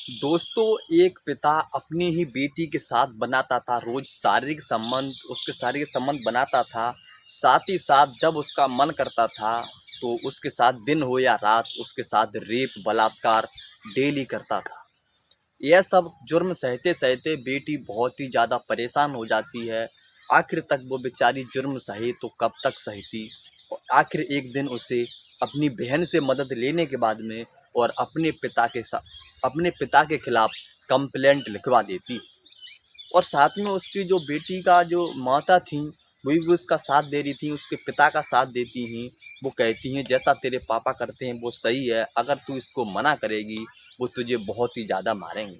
दोस्तों, एक पिता अपनी ही बेटी के साथ बनाता था रोज शारीरिक संबंध, उसके शारीरिक संबंध बनाता था। साथ ही साथ जब उसका मन करता था तो उसके साथ दिन हो या रात उसके साथ रेप बलात्कार डेली करता था। यह सब जुर्म सहते सहते बेटी बहुत ही ज़्यादा परेशान हो जाती है। आखिर तक वो बेचारी जुर्म सही तो कब तक सहती, और आखिर एक दिन उसे अपनी बहन से मदद लेने के बाद में और अपने पिता के खिलाफ कंप्लेंट लिखवा देती। और साथ में उसकी जो बेटी का जो माता थी वही भी उसका साथ दे रही थी, उसके पिता का साथ देती हैं। वो कहती हैं जैसा तेरे पापा करते हैं वो सही है, अगर तू इसको मना करेगी वो तुझे बहुत ही ज़्यादा मारेंगे।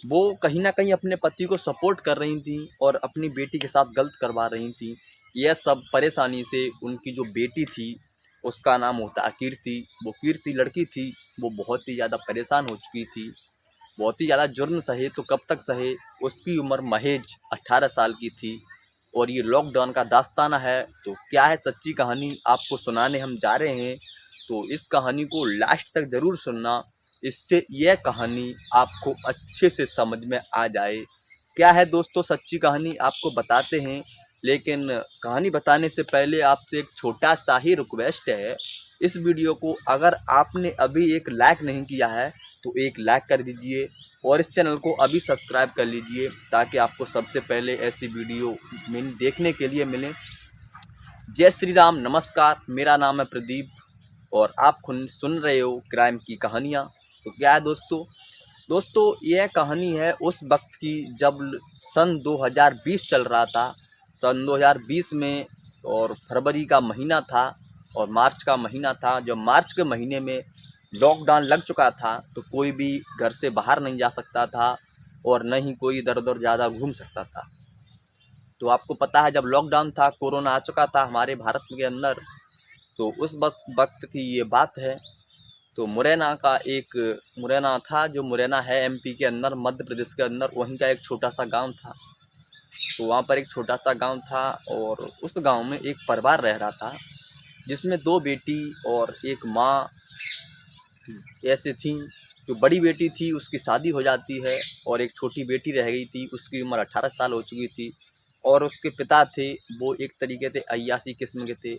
वो कहीं न कहीं अपने पति को सपोर्ट कर रही थी और अपनी बेटी के साथ गलत करवा रही थी। यह सब परेशानी से उनकी जो बेटी थी, उसका नाम होता है कीर्ति। वो कीर्ति लड़की थी, वो बहुत ही ज़्यादा परेशान हो चुकी थी। बहुत ही ज़्यादा जुर्म सहे तो कब तक सहे। उसकी उम्र महज 18 साल की थी और ये लॉकडाउन का दास्ताना है। तो क्या है सच्ची कहानी, आपको सुनाने हम जा रहे हैं। तो इस कहानी को लास्ट तक ज़रूर सुनना, इससे यह कहानी आपको अच्छे से समझ में आ जाए। क्या है दोस्तों सच्ची कहानी, आपको बताते हैं। लेकिन कहानी बताने से पहले आपसे एक छोटा सा ही रिक्वेस्ट है। इस वीडियो को अगर आपने अभी एक लाइक नहीं किया है तो एक लाइक कर दीजिए और इस चैनल को अभी सब्सक्राइब कर लीजिए, ताकि आपको सबसे पहले ऐसी वीडियो देखने के लिए मिले। जय श्री राम, नमस्कार। मेरा नाम है प्रदीप और आप सुन रहे हो क्राइम की कहानियाँ। तो क्या है दोस्तों यह कहानी है उस वक्त की जब सन 2020 चल रहा था। सन 2020 में और फरवरी का महीना था और मार्च का महीना था। जब मार्च के महीने में लॉकडाउन लग चुका था तो कोई भी घर से बाहर नहीं जा सकता था और न ही कोई इधर उधर ज़्यादा घूम सकता था। तो आपको पता है जब लॉकडाउन था, कोरोना आ चुका था हमारे भारत के अंदर। तो उस वक्त की ये बात है। तो मुरैना था, जो मुरैना है एमपी के अंदर, मध्य प्रदेश के अंदर, वहीं का एक छोटा सा गांव था। तो वहाँ पर एक छोटा सा गांव था और उस गांव में एक परिवार रह रहा था जिसमें दो बेटी और एक माँ ऐसे थी। जो बड़ी बेटी थी उसकी शादी हो जाती है और एक छोटी बेटी रह गई थी, उसकी उम्र 18 साल हो चुकी थी। और उसके पिता थे वो एक तरीके से अय्यासी किस्म के थे।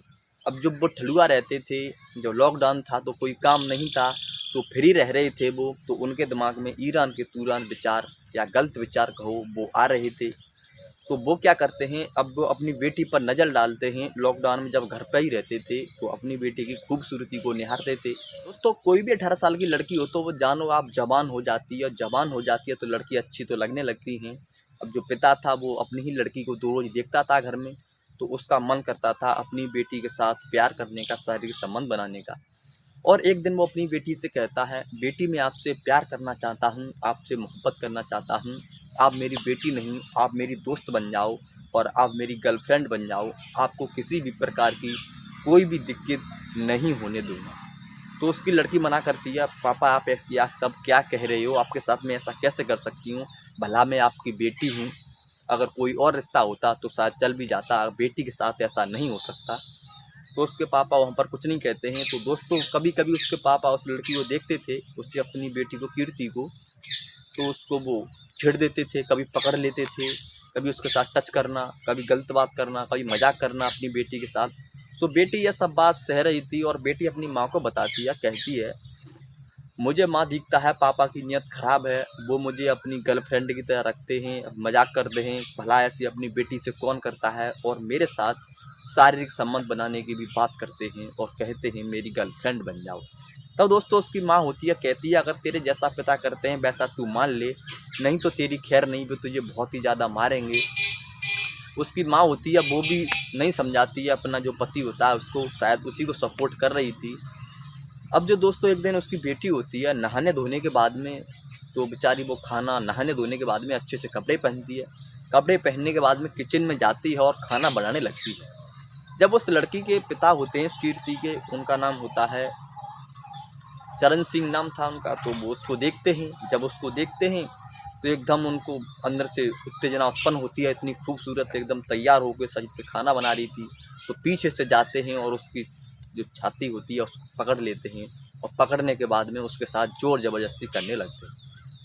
अब जब वो ठलुआ रहते थे, जब लॉकडाउन था तो कोई काम नहीं था तो फ्री रह रहे थे वो, तो उनके दिमाग में ईरान के तूरान विचार या गलत विचार कहो वो आ रहे थे। तो वो क्या करते हैं, अब वो अपनी बेटी पर नज़र डालते हैं। लॉकडाउन में जब घर पर ही रहते थे तो अपनी बेटी की खूबसूरती को निहारते थे। दोस्तों कोई भी 18 साल की लड़की हो तो वो जानो आप जवान हो जाती है, जवान हो जाती है तो लड़की अच्छी तो लगने लगती हैं। अब जो पिता था वो अपनी ही लड़की को दो रोज देखता था घर में, तो उसका मन करता था अपनी बेटी के साथ प्यार करने का, शारीरिक संबंध बनाने का। और एक दिन वो अपनी बेटी से कहता है, बेटी मैं आपसे प्यार करना चाहता हूँ, आपसे मोहब्बत करना चाहता हूँ। आप मेरी बेटी नहीं, आप मेरी दोस्त बन जाओ और आप मेरी गर्लफ्रेंड बन जाओ। आपको किसी भी प्रकार की कोई भी दिक्कत नहीं होने दूँगा। तो उसकी लड़की मना करती है, पापा आप ऐसी आप सब क्या कह रहे हो, आपके साथ मैं ऐसा कैसे कर सकती हूँ, भला मैं आपकी बेटी हूँ। अगर कोई और रिश्ता होता तो शायद चल भी जाता, बेटी के साथ ऐसा नहीं हो सकता। तो उसके पापा वहाँ पर कुछ नहीं कहते हैं। तो दोस्तों कभी कभी उसके पापा उस लड़की को देखते थे, उससे अपनी बेटी को कीर्ति को, तो उसको वो छेड़ देते थे, कभी पकड़ लेते थे, कभी उसके साथ टच करना, कभी गलत बात करना, कभी मजाक करना अपनी बेटी के साथ। तो बेटी यह सब बात सह रही थी और बेटी अपनी माँ को बताती है, कहती है मुझे माँ दिखता है पापा की नीयत ख़राब है, वो मुझे अपनी गर्लफ्रेंड की तरह रखते हैं, मजाक करते हैं, भला ऐसी अपनी बेटी से कौन करता है, और मेरे साथ शारीरिक संबंध बनाने की भी बात करते हैं और कहते हैं मेरी गर्लफ्रेंड बन जाओ। तब दोस्तों उसकी माँ होती है, कहती है अगर तेरे जैसा पिता करते हैं वैसा तू मान ले, नहीं तो तेरी खैर नहीं, वो तुझे बहुत ही ज़्यादा मारेंगे। उसकी माँ होती है वो भी नहीं समझाती है, अपना जो पति होता है उसको, शायद उसी को सपोर्ट कर रही थी। अब जो दोस्तों एक दिन उसकी बेटी होती है, नहाने धोने के बाद में, तो बेचारी वो खाना नहाने धोने के बाद में अच्छे से कपड़े पहनती है। कपड़े पहनने के बाद में किचन में जाती है और खाना बनाने लगती है। जब उस लड़की के पिता होते हैं कीर्ति के, उनका नाम होता है चरण सिंह नाम था उनका, तो वो उसको देखते हैं। जब उसको देखते हैं तो एकदम उनको अंदर से उत्तेजना उत्पन्न होती है, इतनी खूबसूरत एकदम तैयार होकर सज के खाना बना रही थी। तो पीछे से जाते हैं और उसकी जो छाती होती है उसको पकड़ लेते हैं और पकड़ने के बाद में उसके साथ जोर ज़बरदस्ती करने लगते हैं।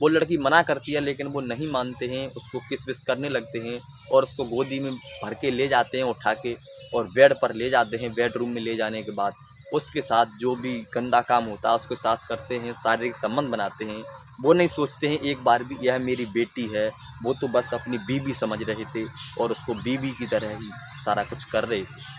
वो लड़की मना करती है, लेकिन वो नहीं मानते हैं, उसको किस विस करने लगते हैं और उसको गोदी में भर के ले जाते हैं उठा के और बेड पर ले जाते हैं। बेडरूम में ले जाने के बाद उसके साथ जो भी गंदा काम होता है उसके साथ करते हैं, शारीरिक संबंध बनाते हैं। वो नहीं सोचते हैं एक बार भी यह मेरी बेटी है, वो तो बस अपनी बीवी समझ रहे थे और उसको बीवी की तरह ही सारा कुछ कर रहे थे।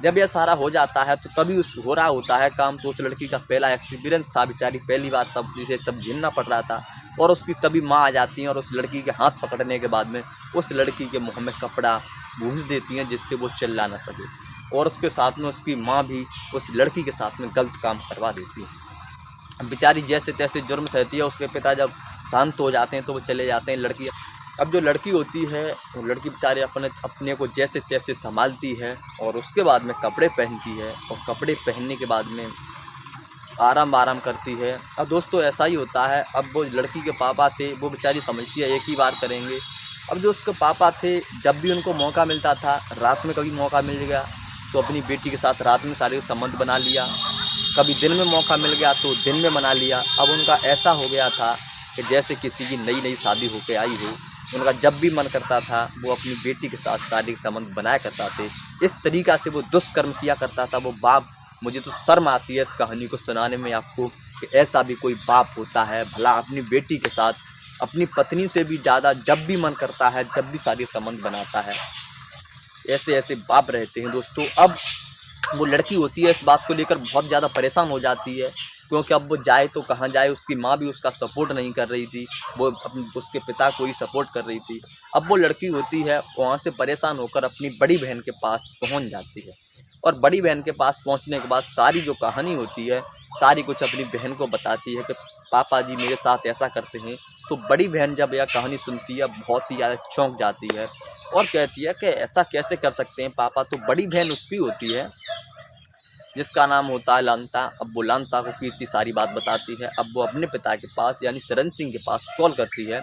जब यह सारा हो जाता है तो कभी उस हो रहा होता है काम, तो उस लड़की का पहला एक्सपीरियंस था, बेचारी पहली बार सब इसे सब झेलना पड़ रहा था। और उसकी तभी माँ आ जाती हैं और उस लड़की के हाथ पकड़ने के बाद में उस लड़की के मुँह में कपड़ा गूँथ देती हैं, जिससे वो चिल्ला ना सके। और उसके साथ में उसकी माँ भी उस लड़की के साथ में गलत काम करवा देती है। अब बेचारी जैसे तैसे जुर्म सहती है। उसके पिता जब शांत हो जाते हैं तो वो चले जाते हैं। लड़की अब जो लड़की होती है, वो लड़की बेचारी अपने को जैसे तैसे संभालती है और उसके बाद में कपड़े पहनती है और कपड़े पहनने के बाद में आराम करती है। अब दोस्तों ऐसा ही होता है। अब वो लड़की के पापा थे, वो बेचारी समझती है एक ही बार करेंगे। अब जो उसके पापा थे, जब भी उनको मौका मिलता था, रात में कभी मौका मिल गया तो अपनी बेटी के साथ रात में शारीरिक संबंध बना लिया, कभी दिन में मौका मिल गया तो दिन में बना लिया। अब उनका ऐसा हो गया था कि जैसे किसी की नई शादी होके आई हो। उनका जब भी मन करता था वो अपनी बेटी के साथ शारीरिक संबंध बनाया करता थे। इस तरीक़ा से वो दुष्कर्म किया करता था वो बाप। मुझे तो शर्म आती है इस कहानी को सुनाने में आपको कि ऐसा भी कोई बाप होता है भला, अपनी बेटी के साथ अपनी पत्नी से भी ज़्यादा जब भी मन करता है, जब भी शारीरिक संबंध बनाता है। ऐसे ऐसे बाप रहते हैं दोस्तों। अब वो लड़की होती है इस बात को लेकर बहुत ज़्यादा परेशान हो जाती है, क्योंकि अब वो जाए तो कहाँ जाए। उसकी माँ भी उसका सपोर्ट नहीं कर रही थी, वो उसके पिता को ही सपोर्ट कर रही थी। अब वो लड़की होती है वहाँ से परेशान होकर अपनी बड़ी बहन के पास पहुँच जाती है और बड़ी बहन के पास पहुँचने के बाद सारी जो कहानी होती है सारी कुछ अपनी बहन को बताती है कि पापा जी मेरे साथ ऐसा करते हैं। तो बड़ी बहन जब यह कहानी सुनती है बहुत ही ज़्यादा चौंक जाती है और कहती है कि ऐसा कैसे कर सकते हैं पापा। तो बड़ी बहन उसकी होती है जिसका नाम होता है लांता। अब वो लांता को कीर्ति सारी बात बताती है। अब वो अपने पिता के पास यानी चरण सिंह के पास कॉल करती है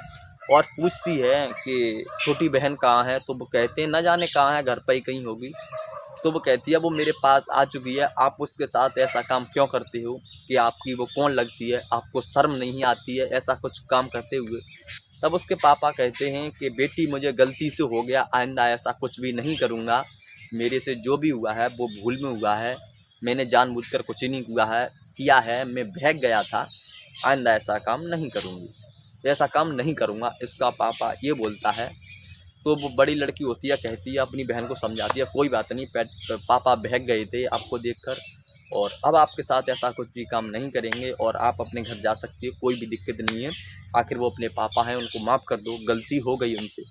और पूछती है कि छोटी बहन कहाँ है। तो वो कहते हैं न जाने कहाँ है, घर पर ही कहीं होगी। तो वो कहती है वो मेरे पास आ चुकी है, आप उसके साथ ऐसा काम क्यों करते हो, कि आपकी वो कौन लगती है, आपको शर्म नहीं आती है ऐसा कुछ काम करते हुए। तब उसके पापा कहते हैं कि बेटी मुझे गलती से हो गया, आइंदा ऐसा कुछ भी नहीं करूँगा। मेरे से जो भी हुआ है वो भूल में हुआ है, मैंने जानबूझकर कुछ नहीं किया है, मैं बहक गया था, आइंदा ऐसा काम नहीं करूँगी, ऐसा काम नहीं करूँगा। इसका पापा ये बोलता है। तो वो बड़ी लड़की होती है, कहती है अपनी बहन को समझाती है कोई बात नहीं, पापा बहक गए थे आपको देखकर और अब आपके साथ ऐसा कुछ भी काम नहीं करेंगे और आप अपने घर जा सकती है, कोई भी दिक्कत नहीं है। आखिर वो अपने पापा हैं, उनको माफ़ कर दो, गलती हो गई उनसे।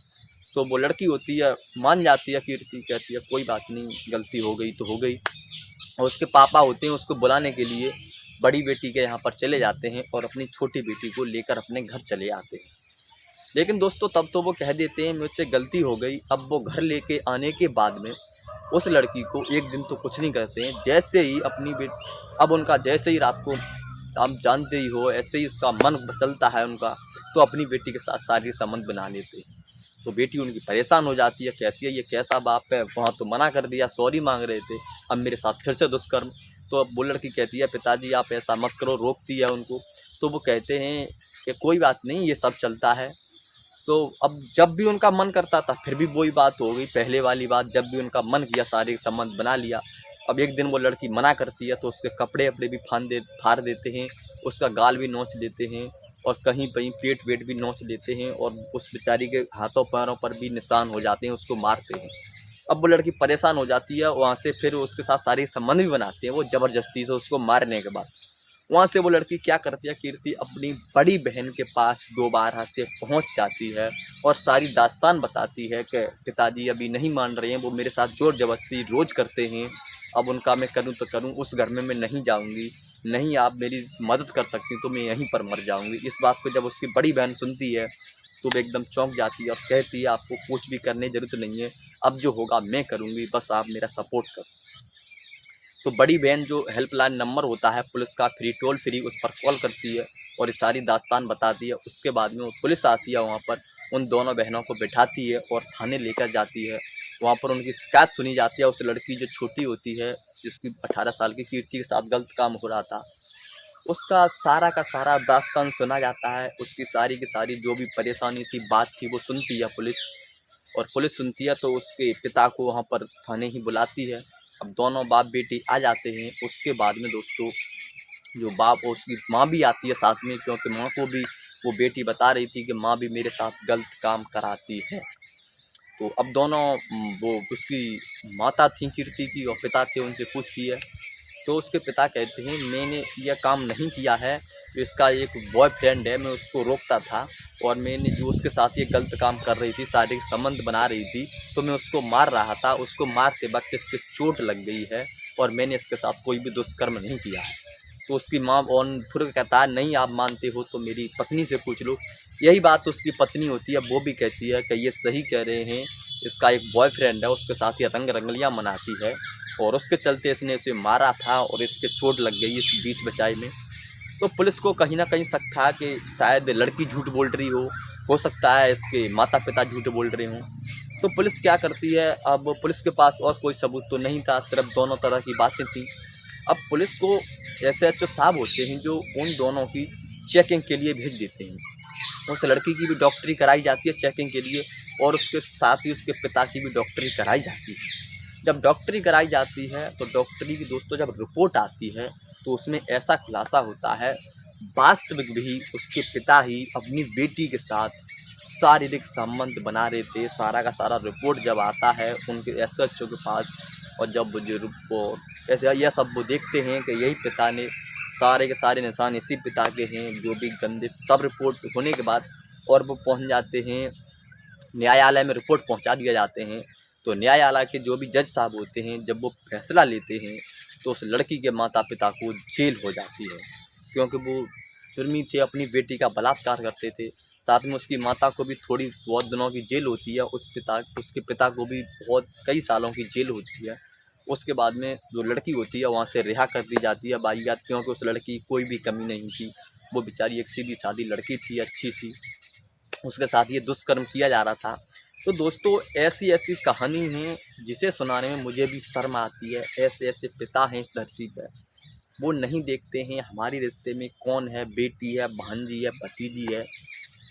तो वो लड़की होती है मान जाती है, कीर्ति कहती है कोई बात नहीं, गलती हो गई तो हो गई। और उसके पापा होते हैं उसको बुलाने के लिए बड़ी बेटी के यहाँ पर चले जाते हैं और अपनी छोटी बेटी को लेकर अपने घर चले आते हैं। लेकिन दोस्तों तब तो वो कह देते हैं मुझसे गलती हो गई। अब वो घर लेके आने के बाद में उस लड़की को एक दिन तो कुछ नहीं करते हैं, जैसे ही अब उनका जैसे ही रात को आप जानते ही हो ऐसे ही उसका मन चलता है उनका, तो अपनी बेटी के साथ शारीरिक संबंध बना लेते हैं। तो बेटी उनकी परेशान हो जाती है, कहती है ये कैसा बाप है, वहाँ तो मना कर दिया, सॉरी मांग रहे थे, अब मेरे साथ फिर से दुष्कर्म। तो अब वो लड़की कहती है पिताजी आप ऐसा मत करो, रोकती है उनको। तो वो कहते हैं कि कोई बात नहीं, ये सब चलता है। तो अब जब भी उनका मन करता था फिर भी वही बात हो गई, पहले वाली बात, जब भी उनका मन किया शारीरिक संबंध बना लिया। अब एक दिन वो लड़की मना करती है तो उसके कपड़े भी फाड़ देते हैं, उसका गाल भी नोच देते हैं और कहीं कहीं पेट वेट भी नोच देते हैं और उस बेचारी के हाथों पैरों पर भी निशान हो जाते हैं, उसको मारते हैं। अब वो लड़की परेशान हो जाती है, वहाँ से फिर उसके साथ शारीरिक संबंध भी बनाते हैं वो ज़बरदस्ती से उसको मारने के बाद। वहाँ से वो लड़की क्या करती है, कीर्ति अपनी बड़ी बहन के पास दोबारा से पहुँच जाती है और सारी दास्तान बताती है कि पिताजी अभी नहीं मान रहे हैं, वो मेरे साथ ज़ोर ज़बरदस्ती रोज़ करते हैं, अब उनका मैं करूँ तो करूँ, उस घर में मैं नहीं जाऊँगी, नहीं आप मेरी मदद कर सकती तो मैं यहीं पर मर जाऊँगी। इस बात को जब उसकी बड़ी बहन सुनती है तो वो एकदम चौंक जाती है और कहती है आपको कुछ भी करने की ज़रूरत नहीं है, अब जो होगा मैं करूँगी, बस आप मेरा सपोर्ट करो। तो बड़ी बहन जो हेल्पलाइन नंबर होता है पुलिस का टोल फ्री, उस पर कॉल करती है और ये सारी दास्तान बताती है। उसके बाद में वो पुलिस आती है, वहाँ पर उन दोनों बहनों को बिठाती है और थाने लेकर जाती है। वहाँ पर उनकी शिकायत सुनी जाती है। उस लड़की जो छोटी होती है, जिसकी 18 साल की कीर्ति के साथ गलत काम हो रहा था, उसका सारा का सारा दास्तान सुना जाता है। उसकी सारी की सारी जो भी परेशानी थी, बात थी, वो सुनती है पुलिस। और पुलिस सुनती है तो उसके पिता को वहाँ पर थाने ही बुलाती है। अब दोनों बाप बेटी आ जाते हैं। उसके बाद में दोस्तों जो बाप और उसकी माँ भी आती है साथ में, क्योंकि माँ को भी वो बेटी बता रही थी कि माँ भी मेरे साथ गलत काम कराती है। तो अब दोनों वो उसकी माता थी कीर्ति की और पिता थे, उनसे पूछती है। तो उसके पिता कहते हैं मैंने यह काम नहीं किया है, इसका एक बॉयफ्रेंड है, मैं उसको रोकता था और मैंने जो उसके साथ ये गलत काम कर रही थी, शारीरिक संबंध बना रही थी, तो मैं उसको मार रहा था। उसको मारते वक्त इसके चोट लग गई है और मैंने इसके साथ कोई भी दुष्कर्म नहीं किया है। तो उसकी माँ और फिर कहता है नहीं आप मानते हो तो मेरी पत्नी से पूछ लो। यही बात उसकी पत्नी होती है, वो भी कहती है कि ये सही कह रहे हैं, इसका एक बॉयफ्रेंड है, उसके साथ ये रंग रंगलियाँ मनाती है और उसके चलते इसने इसे मारा था और इसके चोट लग गई इस बीच बचाई में। तो पुलिस को कहीं ना कहीं शक था कि शायद लड़की झूठ बोल रही हो सकता है इसके माता पिता झूठ बोल रहे हों। तो पुलिस क्या करती है, अब पुलिस के पास और कोई सबूत तो नहीं था, सिर्फ दोनों तरह की बातें थी। अब पुलिस को SHO साहब होते हैं जो उन दोनों की चेकिंग के लिए भेज देते हैं। उस लड़की की भी डॉक्टरी कराई जाती है चेकिंग के लिए और उसके साथ ही उसके पिता की भी डॉक्टरी कराई जाती है। जब डॉक्टरी कराई जाती है तो डॉक्टरी की दोस्तों जब रिपोर्ट आती है तो उसमें ऐसा खुलासा होता है, वास्तविक भी उसके पिता ही अपनी बेटी के साथ शारीरिक संबंध बना रहे थे। सारा का सारा रिपोर्ट जब आता है उनके SHO के पास और जब जो रिपोर्ट ऐसे यह सब वो देखते हैं कि यही पिता ने, सारे के सारे निशान इसी पिता के हैं, जो भी गंदे सब रिपोर्ट होने के बाद और वो पहुंच जाते हैं न्यायालय में, रिपोर्ट पहुंचा दिए जाते हैं। तो न्यायालय के जो भी जज साहब होते हैं जब वो फैसला लेते हैं तो उस लड़की के माता पिता को जेल हो जाती है, क्योंकि वो जुर्मी थे, अपनी बेटी का बलात्कार करते थे। साथ में उसकी माता को भी थोड़ी बहुत दिनों की जेल होती है, उसके पिता को भी बहुत कई सालों की जेल होती है। उसके बाद में जो लड़की होती है वहाँ से रिहा कर दी जाती है बाईगात, क्योंकि उस लड़की की कोई भी कमी नहीं थी। वो बेचारी एक सीधी सादी लड़की थी, अच्छी सी, उसके साथ ये दुष्कर्म किया जा रहा था। तो दोस्तों ऐसी ऐसी कहानी है जिसे सुनाने में मुझे भी शर्म आती है। ऐसे ऐसे पिता हैं इस धरती पर, वो नहीं देखते हैं हमारे रिश्ते में कौन है, बेटी है, भांजी है, भतीजी है।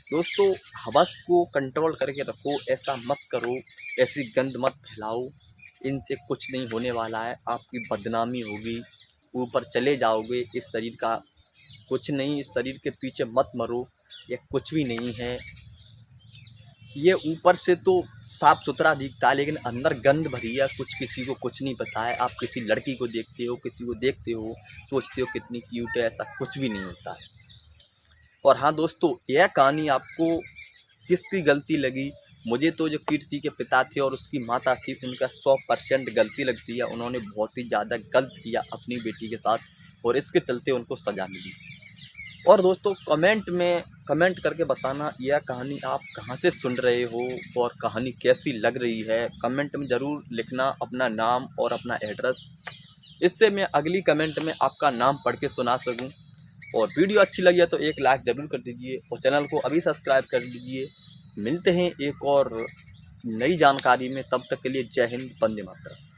दोस्तों हवस को कंट्रोल करके रखो, ऐसा मत करो, ऐसी गंद मत फैलाओ, इनसे कुछ नहीं होने वाला है, आपकी बदनामी होगी, ऊपर चले जाओगे। इस शरीर का कुछ नहीं, इस शरीर के पीछे मत मरो, ये कुछ भी नहीं है। ये ऊपर से तो साफ सुथरा दिखता है लेकिन अंदर गंद भरी है, कुछ किसी को कुछ नहीं पता है। आप किसी लड़की को देखते हो, किसी को देखते हो, सोचते हो कितनी क्यूट है, ऐसा कुछ भी नहीं होता है। और हाँ दोस्तों, यह कहानी आपको किसकी गलती लगी? मुझे तो जो कीर्ति के पिता थे और उसकी माता थी उनका 100% गलती लगती है। उन्होंने बहुत ही ज़्यादा गलत किया अपनी बेटी के साथ और इसके चलते उनको सज़ा मिली। और दोस्तों कमेंट करके बताना यह कहानी आप कहाँ से सुन रहे हो और कहानी कैसी लग रही है। कमेंट में ज़रूर लिखना अपना नाम और अपना एड्रेस, इससे मैं अगली कमेंट में आपका नाम पढ़ के सुना सकूं। और वीडियो अच्छी लगी है तो एक लाइक ज़रूर कर दीजिए और चैनल को अभी सब्सक्राइब कर दीजिए। मिलते हैं एक और नई जानकारी में, तब तक के लिए जय हिंद, वंदे मातरम।